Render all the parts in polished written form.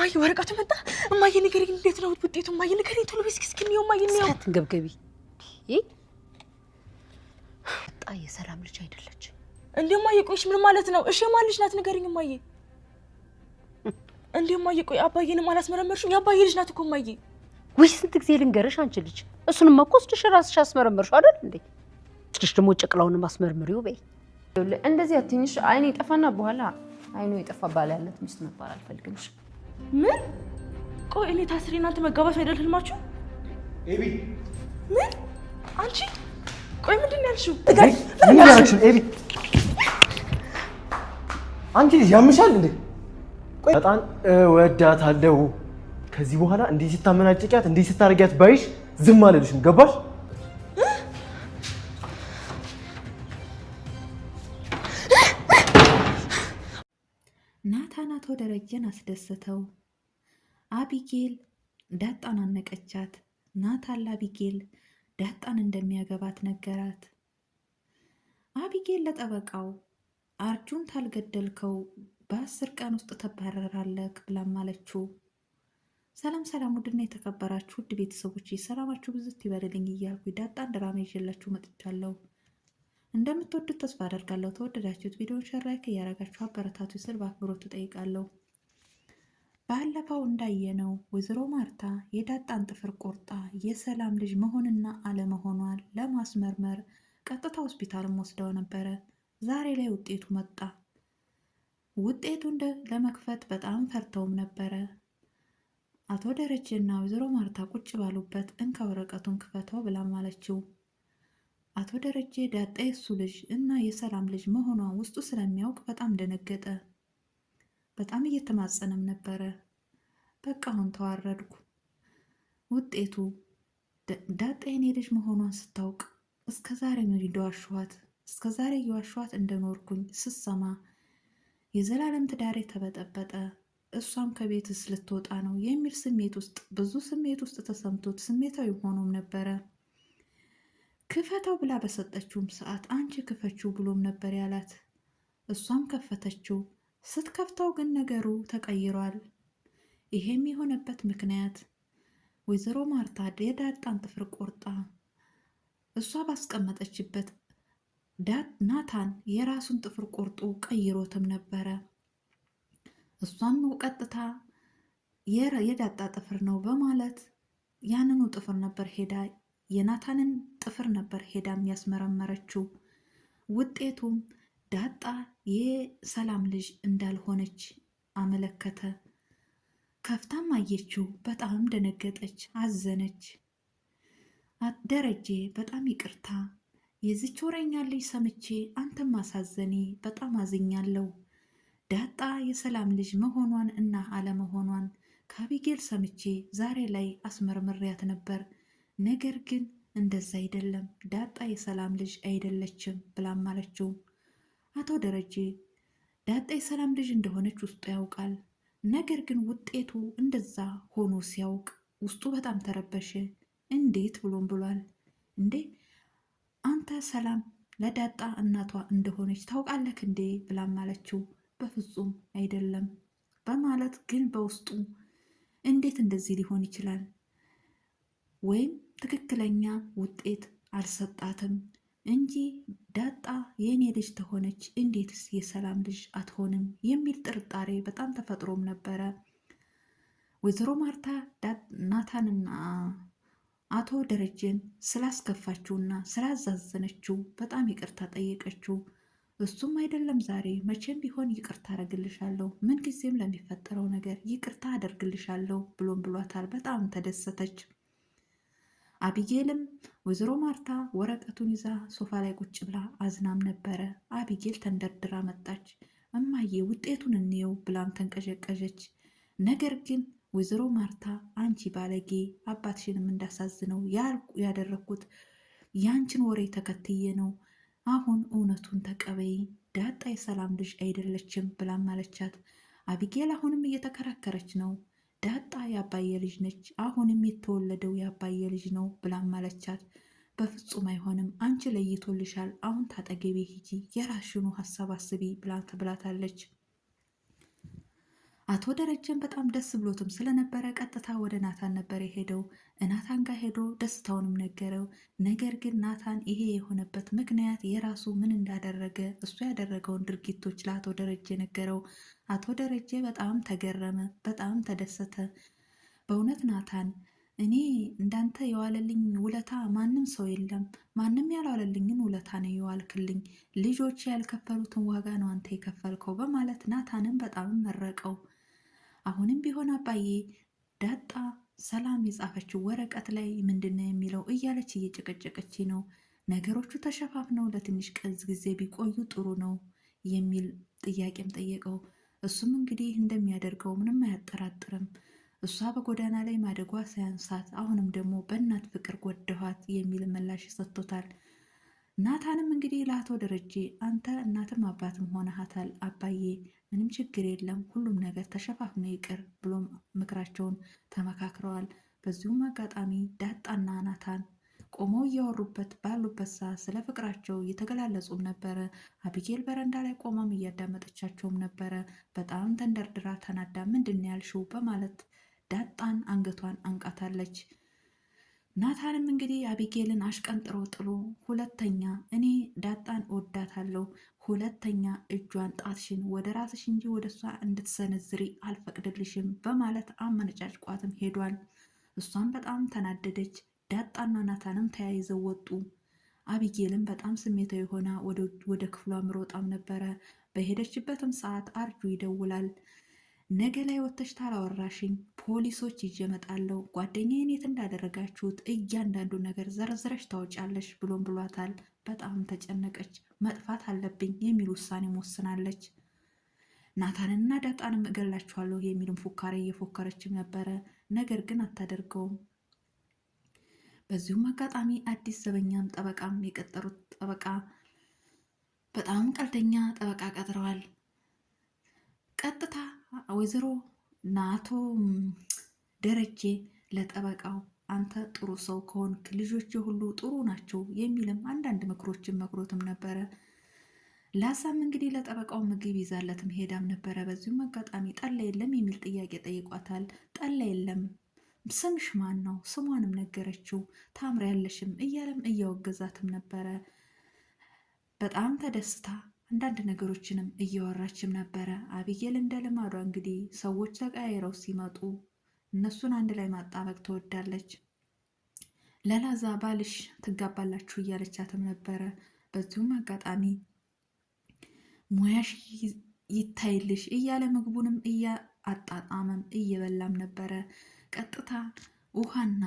እማዬ ወረቀቱ መጣ እማዬ ንገሪኝ እንዴት ነው ውጤቱ እማዬ ንገሪኝ ቶሎ እስኪ ነው እማዬ ነው ሳትንገብገቢ ጣ የሰላም ልጅ አይደለች እንዴ እማዬ ቆይሽ ምን ማለት ነው እሺ ማልሽ ናት ንገሪኝ እማዬ እንዴ እማዬ ቆይ አባዬንም አላስመረመርሽም ያባዬ ልጅ ናት እኮ እማዬ ወይ ስንት ጊዜ ልንገርሽ አንቺ ልጅ እሱንም እኮ ራስሽ አስመረመርሽ አይደል እንዴ ትልሽ ደሞ ጨቅላውን ማስመርመሪው በይ እንደዚህ አትኝሽ አይኔ ይጠፋና በኋላ አይኑ ይጠፋ ባለ ያለት ሚስት መባል አልፈልግምሽ ምን ቆይ እኔ ታስሬ እናንተ መጋባት አይደል ህልማችሁ ኤቢ ምን አንቺ ቆይ ምንድን ያልሽው ምን ያልሽው ኤቢ አንቺ ያምሻል እንዴ ቆይ በጣም ወዳታለሁ ከዚህ በኋላ እንዴ ሲታመናጭቂያት እንዴ ሲታረጊያት ባይሽ ዝም አለልሽም ገባሽ ናታን አቶ ደረጀን አስደስተው አቢጌል ዳጣን አነቀቻት ናታን ለአቢጌል ዳጣን እንደሚያገባት ነገራት አቢጌል ለጠበቃው አርጁን ታልገደልከው በ10 ቀን ውስጥ ተባረራለህ ብላም አለችው ሰላም ውድና የተከበራችሁ ውድ ቤተሰቦች ሰላማችሁ ብዝት ይበልልኝ እያልኩ ዳጣን ድራማ ይዤላችሁ መጥቻለሁ እንደምትወዱት ተስፋ አደርጋለሁ ተወደዳችሁት ቪዲዮውን ሼር ላይክ እያደረጋችሁ አበረታቱ ስል በአክብሮት ተጠይቃለሁ ባለፈው እንዳየነው ወይዘሮ ማርታ የዳጣን ጥፍር ቆርጣ የሰላም ልጅ መሆንና አለመሆኗን ለማስመርመር ቀጥታ ሆስፒታልም ወስደው ነበረ ዛሬ ላይ ውጤቱ መጣ ውጤቱን ለመክፈት በጣም ፈርተውም ነበረ አቶ ደረጀና ወይዘሮ ማርታ ቁጭ ባሉበት እንካ ወረቀቱን ክፈተው ብላም አለችው አቶ ደረጀ ዳጣ የሱ ልጅ እና የሰላም ልጅ መሆኗን ውስጡ ስለሚያውቅ በጣም ደነገጠ በጣም እየተማጸነም ነበረ በቃ አሁን ተዋረድኩ ውጤቱ ዳጣ የኔ ልጅ መሆኗን ስታውቅ እስከዛሬ ነው ይዋሽዋት እስከዛሬ ይዋሽዋት እንደኖርኩኝ ስሰማ የዘላለም ትዳሬ ተበጠበጠ እሷም ከቤትስ ልትወጣ ነው የሚል ስሜት ውስጥ ብዙ ስሜት ውስጥ ተሰምቶት ስሜታዊ ሆኖም ነበረ ክፈተው ብላ በሰጠችውም ሰዓት አንቺ ክፈችው ብሎም ነበር ያላት እሷም ከፈተችው ስትከፍተው ግን ነገሩ ተቀይሯል ይሄም የሆነበት ምክንያት ወይዘሮ ማርታ የዳጣን ጥፍር ቆርጣ እሷ ባስቀመጠችበት ናታን የራሱን ጥፍር ቆርጦ ቀይሮትም ነበረ እሷም ቀጥታ የዳጣ ጥፍር ነው በማለት ያንኑ ጥፍር ነበር ሄዳ የናታንን ጥፍር ነበር ሄዳም ያስመረመረችው ውጤቱም ዳጣ የሰላም ልጅ እንዳልሆነች አመለከተ ከፍታም አየችው በጣም ደነገጠች አዘነች ደረጀ በጣም ይቅርታ የዚች ወሬኛ ልጅ ሰምቼ አንተም ማሳዘኔ በጣም አዝኛለሁ ዳጣ የሰላም ልጅ መሆኗን እና አለመሆኗን ከአቢጌል ሰምቼ ዛሬ ላይ አስመርምሪያት ነበር ነገር ግን እንደዛ አይደለም ዳጣ የሰላም ልጅ አይደለችም ብላም አለችው አቶ ደረጀ ዳጣ የሰላም ልጅ እንደሆነች ውስጡ ያውቃል ነገር ግን ውጤቱ እንደዛ ሆኖ ሲያውቅ ውስጡ በጣም ተረበሸ እንዴት ብሎም ብሏል እንዴ አንተ ሰላም ለዳጣ እናቷ እንደሆነች ታውቃለህ እንዴ ብላም አለችው በፍጹም አይደለም በማለት ግን በውስጡ እንዴት እንደዚህ ሊሆን ይችላል ወይም ትክክለኛ ውጤት አልሰጣትም እንጂ ዳጣ የኔ ልጅ ተሆነች እንዴትስ የሰላም ልጅ አትሆንም የሚል ጥርጣሬ በጣም ተፈጥሮም ነበረ ወይዘሮ ማርታ ናታንና አቶ ደረጀን ስላስከፋችውና ስላዛዘነችው በጣም ይቅርታ ጠየቀችው እሱም አይደለም ዛሬ መቼም ቢሆን ይቅርታ አደርግልሻለሁ ምን ጊዜም ለሚፈጠረው ነገር ይቅርታ አደርግልሻለሁ ብሎም ብሏታል በጣም ተደሰተች አቢጌልም ወይዘሮ ማርታ ወረቀቱን ይዛ ሶፋ ላይ ቁጭ ብላ አዝናም ነበረ አቢጌል ተንደርድራ መጣች እማዬ ውጤቱን እንየው ብላም ተንቀዠቀዠች ነገር ግን ወይዘሮ ማርታ አንቺ ባለጌ አባትሽንም እንዳሳዝነው ያደረኩት ያንቺን ወሬ ተከትዬ ነው አሁን እውነቱን ተቀበይ ዳጣ የሰላም ልጅ አይደለችም ብላም አለቻት አቢጌል አሁንም እየተከራከረች ነው ዳጣ ያባየ ልጅ ነች አሁንም የተወለደው ያባየ ልጅ ነው ብላም አለቻት በፍጹም አይሆንም አንቺ ለይቶልሻል አሁን ታጠገቤ ሂጂ የራስሽኑ ሐሳብ አስቢ ብላታለች አቶ ደረጀን በጣም ደስ ብሎትም ስለነበረ ቀጥታ ወደ ናታን ነበር የሄደው። ናታን ጋር ሄዶ ደስታውንም ነገረው። ነገር ግን ናታን ይሄ የሆነበት ምክንያት የራሱ ምን እንዳደረገ እሱ ያደረገውን ድርጊቶች ለአቶ ደረጀ ነገረው። አቶ ደረጀ በጣም ተገረመ፣ በጣም ተደሰተ። በእውነት ናታን እኔ እንዳንተ የዋለልኝ ውለታ ማንም ሰው የለም። ማንም ያልዋለልኝን ውለታ ነው የዋልክልኝ። ልጆች ያልከፈሉትን ዋጋ ነው አንተ የከፈልከው በማለት ናታንን በጣም መረቀው። አሁንም ቢሆን አባዬ ዳጣ ሰላም የጻፈችው ወረቀት ላይ ምንድነው የሚለው እያለች እየጨቀጨቀች ነው። ነገሮቹ ተሸፋፍነው ለትንሽ ጊዜ ቢቆዩ ጥሩ ነው የሚል ጥያቄም ጠየቀው። እሱም እንግዲህ እንደሚያደርገው ምንም አያጠራጥርም። እሷ በጎዳና ላይ ማደጓ ሳያንሳት አሁንም ደግሞ በእናት ፍቅር ጎድኋት የሚል ምላሽ ሰጥቶታል። ናታንም እንግዲህ ለአቶ ደረጀ አንተ እናትም አባትም ሆነሃታል አባዬ፣ ምንም ችግር የለም ሁሉም ነገር ተሸፋፍኖ ይቅር ብሎ ምክራቸውን ተመካክረዋል። በዚሁም አጋጣሚ ዳጣና ናታን ቆመው እያወሩበት ባሉበት ሰዓት ስለ ፍቅራቸው እየተገላለጹም ነበረ። አቢጌል በረንዳ ላይ ቆማም እያዳመጠቻቸውም ነበረ። በጣም ተንደርድራ ተናዳ ምንድን ያልሽው በማለት ዳጣን አንገቷን አንቃታለች። ናታንም እንግዲህ አቢጌልን አሽቀንጥሮ ጥሎ ሁለተኛ እኔ ዳጣን እወዳታለሁ፣ ሁለተኛ እጇን ጣትሽን ወደ ራስሽ እንጂ ወደ እሷ እንድትሰነዝሪ አልፈቅድልሽም በማለት አመነጫጭቋትም ሄዷል። እሷም በጣም ተናደደች። ዳጣና ናታንም ተያይዘው ወጡ። አቢጌልም በጣም ስሜታዊ ሆና ወደ ክፍሏ ምሮጣም ነበረ። በሄደችበትም ሰዓት አርጁ ይደውላል። ነገ ላይ ወጥተሽ ታላወራሽኝ ፖሊሶች ይዤ እመጣለሁ፣ ጓደኛዬን የት እንዳደረጋችሁት እያንዳንዱ ነገር ዘርዝረሽ ታወጫለሽ ብሎም ብሏታል። በጣም ተጨነቀች። መጥፋት አለብኝ የሚል ውሳኔ ወስናለች። ናታንና ዳጣንም እገላችኋለሁ የሚልም ፉካሬ እየፎከረችም ነበረ። ነገር ግን አታደርገውም። በዚሁም አጋጣሚ አዲስ ዘበኛም ጠበቃም የቀጠሩት ጠበቃ በጣም ቀልደኛ ጠበቃ ቀጥረዋል። ቀጥታ ወይዘሮ አቶ ደረጀ ለጠበቃው አንተ ጥሩ ሰው ከሆንክ ልጆች ሁሉ ጥሩ ናቸው የሚልም አንዳንድ ምክሮችን መክሮትም ነበረ። ላሳም እንግዲህ ለጠበቃው ምግብ ይዛለትም ሄዳም ነበረ። በዚሁም አጋጣሚ ጠላ የለም የሚል ጥያቄ ጠይቋታል። ጠላ የለም፣ ስምሽ ማን ነው? ስሟንም ነገረችው። ታምሪያለሽም እያለም እያወገዛትም ነበረ። በጣም ተደስታ አንዳንድ ነገሮችንም እያወራችም ነበረ። አቢጌል እንደ ልማዷ እንግዲህ ሰዎች ተቀያይረው ሲመጡ እነሱን አንድ ላይ ማጣበቅ ትወዳለች። ለላዛ ባልሽ ትጋባላችሁ እያለቻትም ነበረ። በዚሁም አጋጣሚ ሙያሽ ይታይልሽ እያለ ምግቡንም እያጣጣመም እየበላም ነበረ። ቀጥታ ውሃና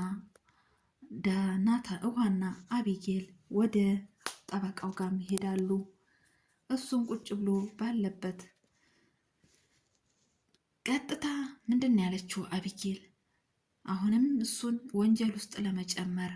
አቢጌል ወደ ጠበቃው ጋር ይሄዳሉ። እሱም ቁጭ ብሎ ባለበት ቀጥታ ምንድን ያለችው አቢጌል አሁንም እሱን ወንጀል ውስጥ ለመጨመር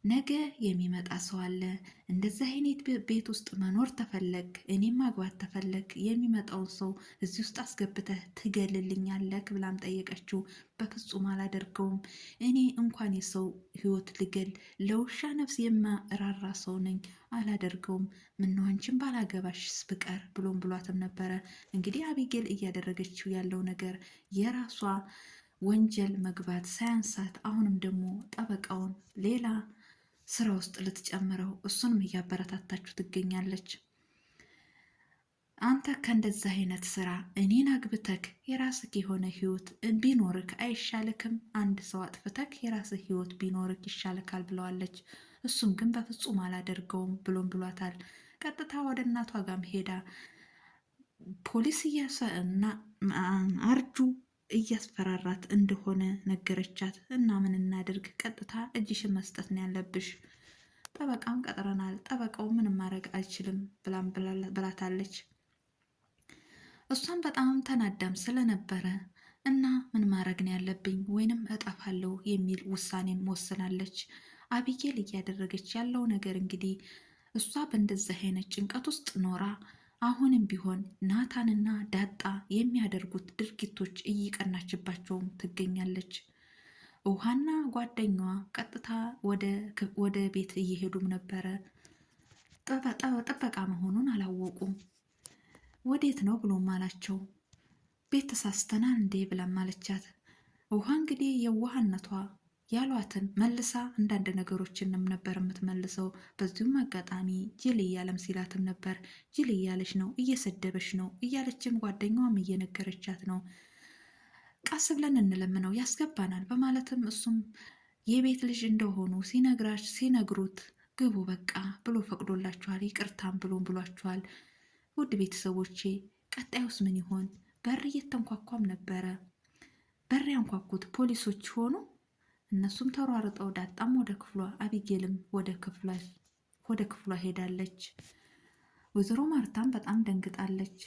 ነገ የሚመጣ ሰው አለ። እንደዚህ አይነት ቤት ውስጥ መኖር ተፈለግ፣ እኔም ማግባት ተፈለግ፣ የሚመጣውን ሰው እዚህ ውስጥ አስገብተህ ትገልልኛለህ ብላም ጠየቀችው። በፍጹም አላደርገውም። እኔ እንኳን የሰው ሕይወት ልገል ለውሻ ነፍስ የማራራ ሰው ነኝ፣ አላደርገውም። ምነው አንቺን ባላገባሽስ ብቀር ብሎም ብሏትም ነበረ። እንግዲህ አቢጌል እያደረገችው ያለው ነገር የራሷ ወንጀል መግባት ሳያንሳት አሁንም ደግሞ ጠበቃውን ሌላ ስራ ውስጥ ልትጨምረው እሱንም እያበረታታችሁ ትገኛለች። አንተ ከእንደዚህ አይነት ስራ እኔን አግብተክ የራስህ የሆነ ህይወት ቢኖርክ አይሻልክም? አንድ ሰው አጥፍተክ የራስህ ህይወት ቢኖርክ ይሻልካል ብለዋለች። እሱም ግን በፍጹም አላደርገውም ብሎም ብሏታል። ቀጥታ ወደ እናቷ ጋር ሄዳ ፖሊስ እና አርጁ እያስፈራራት እንደሆነ ነገረቻት። እና ምን እናድርግ? ቀጥታ እጅሽን መስጠት ነው ያለብሽ። ጠበቃም ቀጥረናል፣ ጠበቃው ምንም ማድረግ አይችልም ብላታለች። እሷም በጣም ተናዳም ስለነበረ እና ምን ማድረግ ነው ያለብኝ ወይንም እጠፋለሁ የሚል ውሳኔም ወስናለች። አቢጌል እያደረገች ያለው ነገር እንግዲህ እሷ በእንደዚህ አይነት ጭንቀት ውስጥ ኖራ አሁንም ቢሆን ናታንና ዳጣ የሚያደርጉት ድርጊቶች እየቀናችባቸውም ትገኛለች። ውሃና ጓደኛዋ ቀጥታ ወደ ቤት እየሄዱም ነበረ። ጥበቃ መሆኑን አላወቁም። ወዴት ነው ብሎም አላቸው። ቤት ተሳስተናል እንዴ ብላም አለቻት። ውሃ እንግዲህ የዋህነቷ ያሏትን መልሳ አንዳንድ ነገሮችንም ነበር የምትመልሰው። በዚሁም አጋጣሚ ጅል እያለም ሲላትም ነበር። ጅል እያለች ነው፣ እየሰደበች ነው እያለችም ጓደኛዋም እየነገረቻት ነው። ቀስ ብለን እንለምነው ያስገባናል በማለትም እሱም የቤት ልጅ እንደሆኑ ሲነግሩት ግቡ በቃ ብሎ ፈቅዶላችኋል፣ ይቅርታም ብሏችኋል። ውድ ቤተሰቦቼ ቀጣዩስ ምን ይሆን? በር እየተንኳኳም ነበረ። በር ያንኳኩት ፖሊሶች ሆኑ። እነሱም ተሯርጠው ዳጣም ወደ ክፍሏ፣ አቢጌልም ወደ ክፍሏ ሄዳለች። ወይዘሮ ማርታም በጣም ደንግጣለች።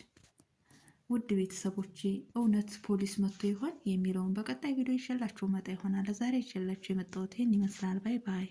ውድ ቤተሰቦቼ እውነት ፖሊስ መጥቶ ይሆን የሚለውን በቀጣይ ቪዲዮ ይዤላችሁ መጣ ይሆናል። ለዛሬ ይዤላችሁ የመጣሁት ይህን ይመስላል። ባይ ባይ።